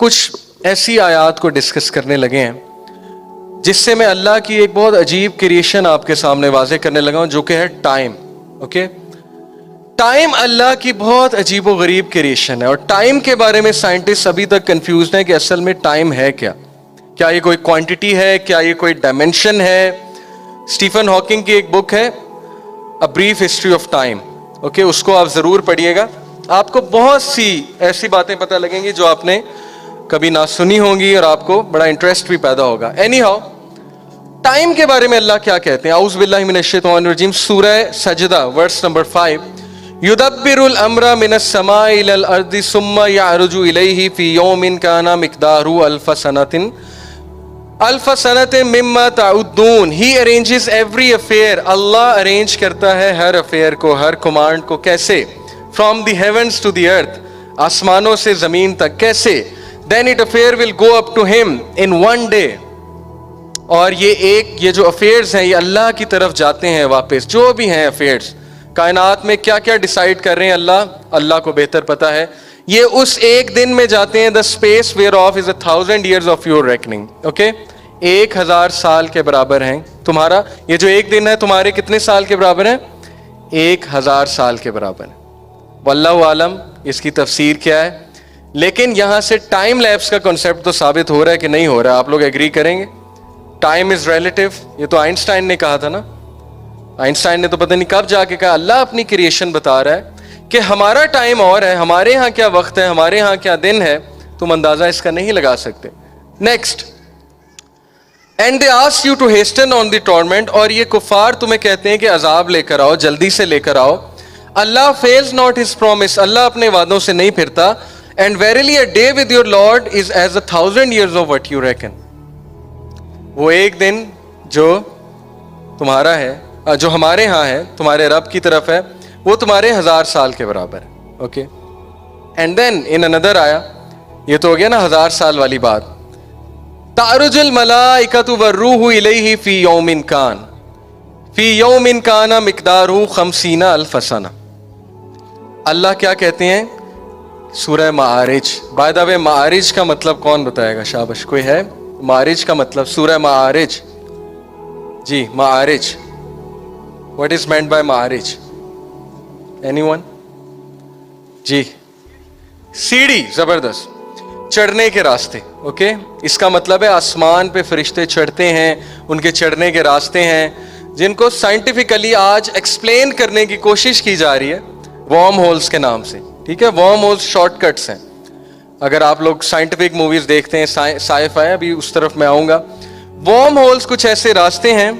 کچھ ایسی آیات کو ڈسکس کرنے لگے ہیں جس سے میں اللہ کی ایک بہت عجیب کریشن آپ کے سامنے واضح کرنے لگا ہوں، جو کہ ہے ٹائم. اوکے، ٹائم اللہ کی بہت عجیب و غریب کریشن ہے، اور ٹائم کے بارے میں سائنٹسٹ ابھی تک کنفیوزڈ ہیں کہ اصل میں ٹائم ہے کیا. کیا یہ کوئی کوانٹٹی ہے؟ کیا یہ کوئی ڈائمینشن ہے؟ اسٹیفن ہاکنگ کی ایک بک ہے a brief history of time. Okay, اس کو آپ ضرور پڑھیے گا. آپ کو بہت سی ایسی باتیں پتہ لگیں گی جو آپ نے کبھی نہ سنی ہوں گی، اور آپ کو بڑا انٹرسٹ بھی پیدا ہوگا. اینی ہاؤ، ٹائم کے بارے میں اللہ کیا کہتے ہیں؟ اعوذ باللہ من الشیطان الرجیم، سورہ سجدہ ورس نمبر 5. یدبر الامر من السماء الى الارض ثم یعرج الیہ فی یوم کان مقدارہ الف سنۃ مما تعدون. He arranges every affair. Allah arrange کرتا ہے ہر افیئر کو، ہر کمانڈ کو. کیسے؟ From the heavens to the earth. آسمانوں سے زمین تک. کیسے؟ Then it affair will go up to him in one day. اور یہ جو افیئرز ہیں یہ اللہ کی طرف جاتے ہیں واپس. جو بھی ہیں افیئرز کائنات میں کیا کیا ڈیسائیڈ کر رہے ہیں اللہ کو بہتر پتا ہے. یہ اس ایک دن میں جاتے ہیں. The space whereof is 1,000 years of your reckoning. Okay, 1,000 سال کے برابر ہیں تمہارا. یہ جو ایک دن ہے تمہارے کتنے سال کے برابر ہیں؟ 1,000 سال کے برابر. واللہ عالم اس کی تفسیر کیا ہے. لیکن یہاں سے ٹائم لیپس کا کنسیپٹ تو ثابت ہو رہا ہے کہ نہیں ہو رہا ہے. آپ لوگ ایگری کریں گے؟ Time is relative. یہ تو آئنسٹائن نے کہا تھا نا. آئنسٹائن نے تو پتہ نہیں کب جا کے کہا. اللہ اپنی کریشن بتا رہا ہے کہ ہمارا ٹائم اور ہے، ہمارے ہاں کیا وقت ہے، ہمارے ہاں کیا دن ہے، تم اندازہ اس کا نہیں لگا سکتے. Next, and they ask you to hasten on the torment. اور یہ کفار تمہیں کہتے ہیں کہ عذاب لے کر آؤ، جلدی سے لے کر آؤ. اللہ فیلز ناٹ ہز پرومس. اللہ اپنے وعدوں سے نہیں پھرتا. And verily a day with your lord is as 1,000 years of what you reckon. وہ ایک دن جو تمہارا ہے، جو ہمارے ہاں ہے، تمہارے رب کی طرف ہے، وہ تمہارے 1,000 سال کے برابر ہے. اوکے، اینڈ دین ان اندر آیا، یہ تو ہو گیا نا 1,000 سال والی بات. تعرج الملائکۃ والروح الیہ فی یوم کان مقدارہ 50,000 سنہ. اللہ کیا کہتے ہیں؟ سورہ معارج. بائی دا وے معارج کا مطلب کون بتائے گا؟ شابش، کوئی ہے؟ معارج کا مطلب سورہ معارج. جی معارج، what is meant by معارج؟ anyone؟ جی سیڑھی، زبردست، چڑھنے کے راستے. اوکے، اس کا مطلب ہے آسمان پہ فرشتے چڑھتے ہیں، ان کے چڑھنے کے راستے ہیں جن کو سائنٹیفکلی آج ایکسپلین کرنے کی کوشش کی جا رہی ہے وارم ہولز کے نام سے. ٹھیک ہے، وارم ہولز شارٹ کٹس ہیں. اگر آپ لوگ سائنٹیفک موویز دیکھتے ہیں، سائی فائی، ابھی اس طرف میں آؤں گا. وارم ہولز کچھ ایسے راستے ہیں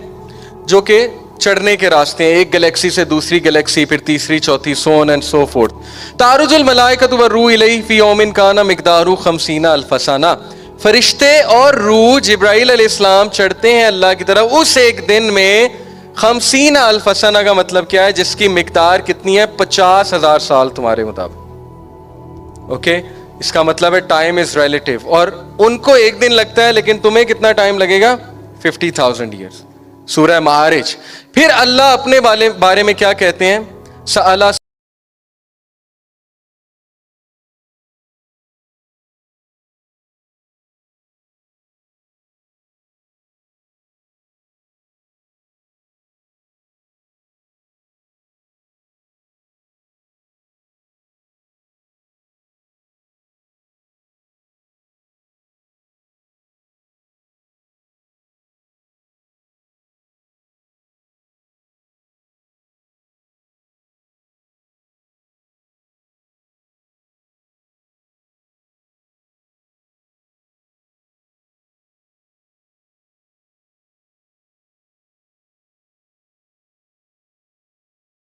جو کہ چڑھنے کے راستے ہیں، ایک گلیکسی سے دوسری گلیکسی، پھر تیسری، چوتھی، so on and so forth. تعرج الملائکۃ والروح الیہ فی یوم کان مقدارہ 50,000 سنہ. فرشتے اور روح جبرائیل علیہ السلام چڑھتے ہیں اللہ کی طرف اس ایک دن میں. 50,000 سنہ کا مطلب کیا ہے؟ جس کی مقدار کتنی ہے؟ 50,000 سال تمہارے مطابق. اوکے، اس کا مطلب ہے ٹائم از ریلیٹیو. اور ان کو ایک دن لگتا ہے لیکن تمہیں کتنا ٹائم لگے گا؟ 50,000 years. سورہ معارج. پھر اللہ اپنے بارے میں کیا کہتے ہیں؟